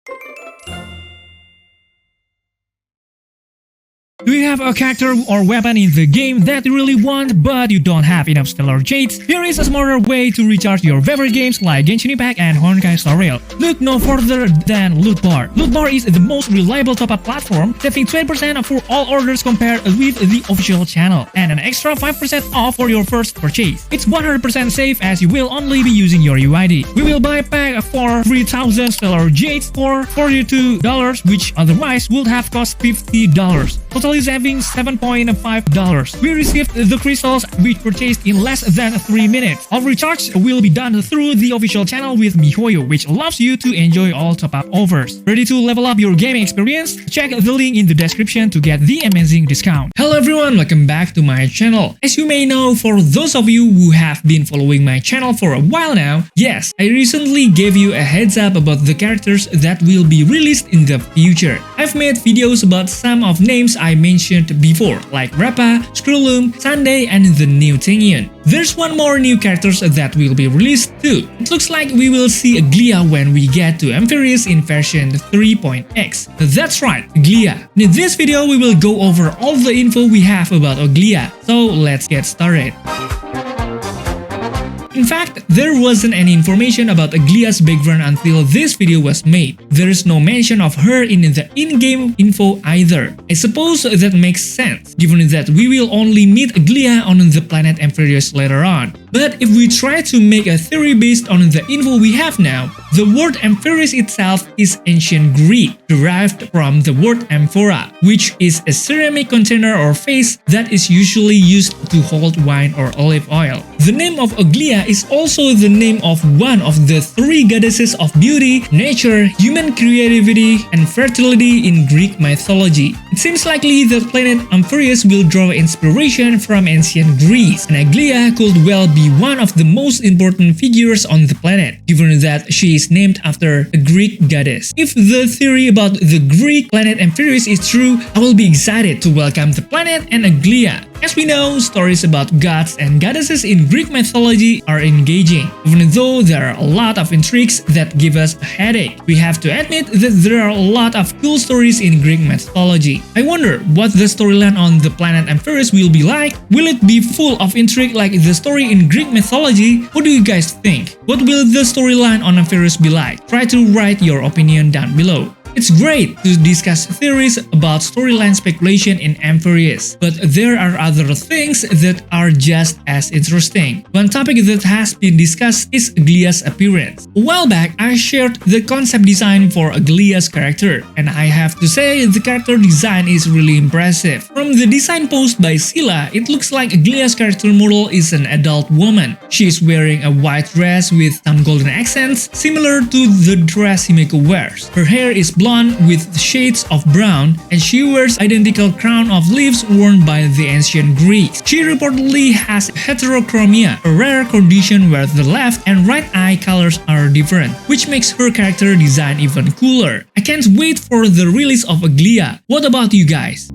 Do you have a character or weapon in the game that you really want but you don't have enough stellar jades? Here is a smarter way to recharge your favorite games like Genshin Impact and Honkai Star Rail. Look no further than Loot Bar. Loot Bar is the most reliable top-up platform, saving 20% for all orders compared with the official channel, and an extra 5% off for your first purchase. It's 100% safe as you will only be using your UID. We will buy a pack for 3,000 stellar jades for $42, which otherwise would have cost $50. Totally saving $7.5. We received the crystals we purchased in less than 3 minutes. All recharge will be done through the official channel with MiHoYo, which allows you to enjoy all top-up offers. Ready to level up your gaming experience? Check the link in the description to get the amazing discount. Hello everyone, welcome back to my channel. As you may know, for those of you who have been following my channel for a while now, yes, I recently gave you a heads up about the characters that will be released in the future. I've made videos about some of names I mentioned before, like Rappa, Scrollum, Sunday, and the new Tingyun. There's one more new characters that will be released too. It looks like we will see Aglaea when we get to Amphiris in version 3.x. That's right, Aglaea. In this video, we will go over all the info we have about Aglaea. So let's get started. In fact, there wasn't any information about Aglaea's background until this video was made. There is no mention of her in the in-game info either. I suppose that makes sense, given that we will only meet Aglaea on the planet Amphiris later on. But if we try to make a theory based on the info we have now, the word Amphiris itself is ancient Greek, derived from the word amphora, which is a ceramic container or vase that is usually used to hold wine or olive oil. The name of Aglaea is also the name of one of the 3 goddesses of beauty, nature, human creativity, and fertility in Greek mythology. It seems likely that planet Amphiris will draw inspiration from ancient Greece, and Aglaea could well be one of the most important figures on the planet, given that she is named after a Greek goddess. If the theory about the Greek planet Amphiris is true, I will be excited to welcome the planet and Aglaea. As we know, stories about gods and goddesses in Greek mythology are engaging, even though there are a lot of intrigues that give us a headache. We have to admit that there are a lot of cool stories in Greek mythology. I wonder what the storyline on the planet Amphiris will be like. Will it be full of intrigue like the story in Greek mythology? What do you guys think? What will the storyline on Amphiris be like? Try to write your opinion down below. It's great to discuss theories about storyline speculation in Amphiris, but there are other things that are just as interesting. One topic that has been discussed is Aglaea's appearance. A while back, I shared the concept design for Aglaea's character, and I have to say the character design is really impressive. From the design post by Sila, it looks like Aglaea's character model is an adult woman. She is wearing a white dress with some golden accents, similar to the dress Himeko wears. Her hair is blonde with shades of brown, and she wears identical crown of leaves worn by the ancient Greeks. She reportedly has heterochromia, a rare condition where the left and right eye colors are different, which makes her character design even cooler. I can't wait for the release of Aglaea. What about you guys?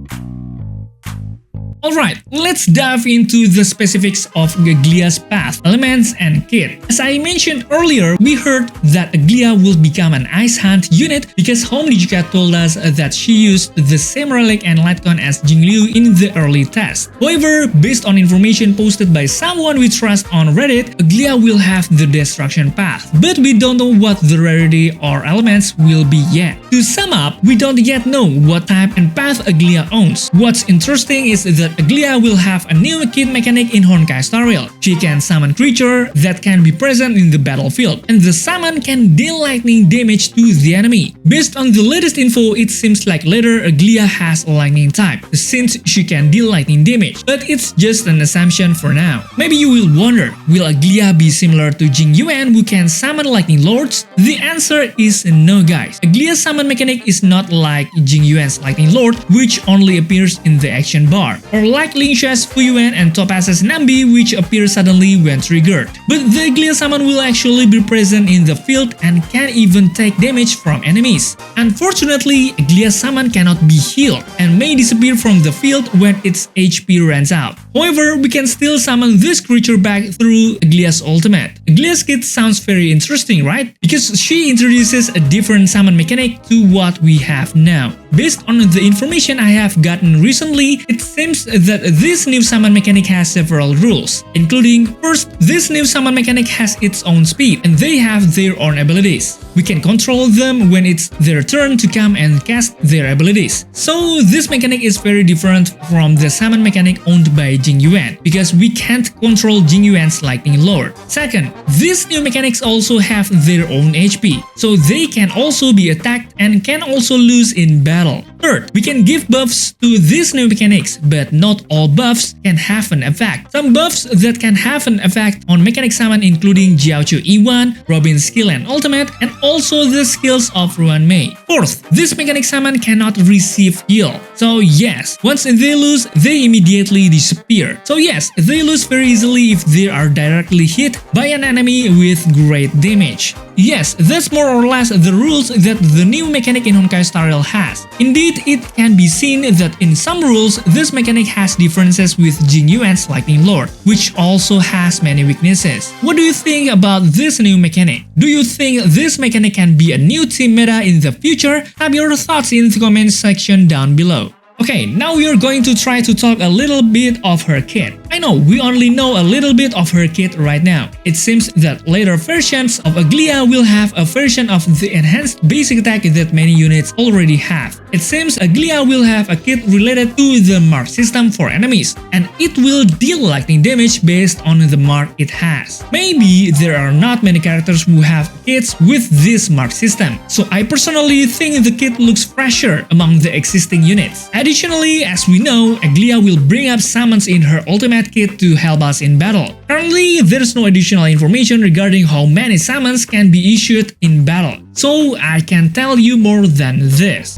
Alright, let's dive into the specifics of Aglaea's path, elements, and kit. As I mentioned earlier, we heard that Aglaea will become an Ice Hunt unit because Home Nijika told us that she used the same relic and Lightcon as Jingliu in the early test. However, based on information posted by someone we trust on Reddit, Aglaea will have the Destruction path, but we don't know what the rarity or elements will be yet. To sum up, we don't yet know what type and path Aglaea owns. What's interesting is that Aglaea will have a new kit mechanic in Honkai Star Rail. She can summon creature that can be present in the battlefield, and the summon can deal lightning damage to the enemy. Based on the latest info, it seems like later Aglaea has a lightning type, since she can deal lightning damage, but it's just an assumption for now. Maybe you will wonder, will Aglaea be similar to Jingyuan who can summon lightning lords? The answer is no guys. Aglaea's summon mechanic is not like Jingyuan's lightning lord, which only appears in the action bar, or like Lingsha's Fuyuan and Topaz's Nambi, which appear suddenly when triggered. But the Aglaea summon will actually be present in the field and can even take damage from enemies. Unfortunately, Aglaea summon cannot be healed and may disappear from the field when its HP runs out. However, we can still summon this creature back through Aglaea's ultimate. Aglaea's kit sounds very interesting, right? Because she introduces a different summon mechanic to what we have now. Based on the information I have gotten recently, it seems that this new summon mechanic has several rules, including first, this new summon mechanic has its own speed and they have their own abilities. We can control them when it's their turn to come and cast their abilities. So this mechanic is very different from the summon mechanic owned by Jing Yuan, because we can't control Jing Yuan's Lightning Lord. Second, these new mechanics also have their own HP, so they can also be attacked and can also lose in battle. Third, we can give buffs to these new mechanics, but not all buffs can have an effect. Some buffs that can have an effect on mechanic summon including Jiaochu E1, Robin's skill and ultimate, and also the skills of Ruan Mei. Fourth, this mechanic summon cannot receive heal. So yes, once they lose, they immediately disappear. So yes, they lose very easily if they are directly hit by an enemy with great damage. Yes, that's more or less the rules that the new mechanic in Honkai Star Rail has. Indeed, it can be seen that in some rules, this mechanic has differences with Jing Yuan's Lightning Lord, which also has many weaknesses. What do you think about this new mechanic? Do you think this mechanic can be a new team meta in the future? Have your thoughts in the comment section down below. Okay, now we are going to try to talk a little bit of her kit. I know we only know a little bit of her kit right now. It seems that later versions of Aglaea will have a version of the enhanced basic attack that many units already have. It seems Aglaea will have a kit related to the mark system for enemies, and it will deal lightning damage based on the mark it has. Maybe there are not many characters who have kits with this mark system, so I personally think the kit looks fresher among the existing units. Additionally, as we know, Aglaea will bring up summons in her ultimate kit to help us in battle. Currently, there is no additional information regarding how many summons can be issued in battle, so I can tell you more than this.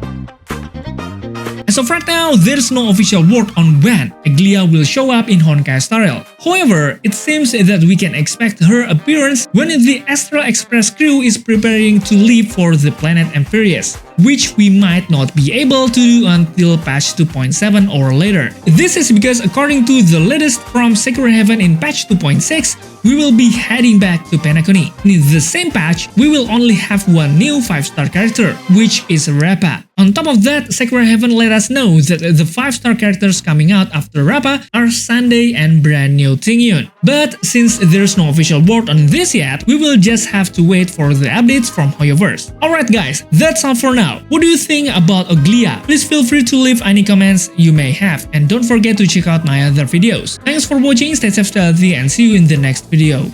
As of right now, there's no official word on when Aglaea will show up in Honkai Star Rail. However, it seems that we can expect her appearance when the Astral Express crew is preparing to leave for the planet Empyreus, which we might not be able to do until patch 2.7 or later. This is because according to the latest from Sacred Heaven in patch 2.6, we will be heading back to Penacony. In the same patch, we will only have one new 5-star character, which is Rappa. On top of that, Sacred Heaven let us know that the 5-star characters coming out after Rappa are Sunday and brand new Tingyun. But since there's no official word on this yet, we will just have to wait for the updates from Hoyoverse. Alright guys, that's all for now. What do you think about Aglaea? Please feel free to leave any comments you may have, and don't forget to check out my other videos. Thanks for watching, stay safe, stay healthy, and see you in the next video.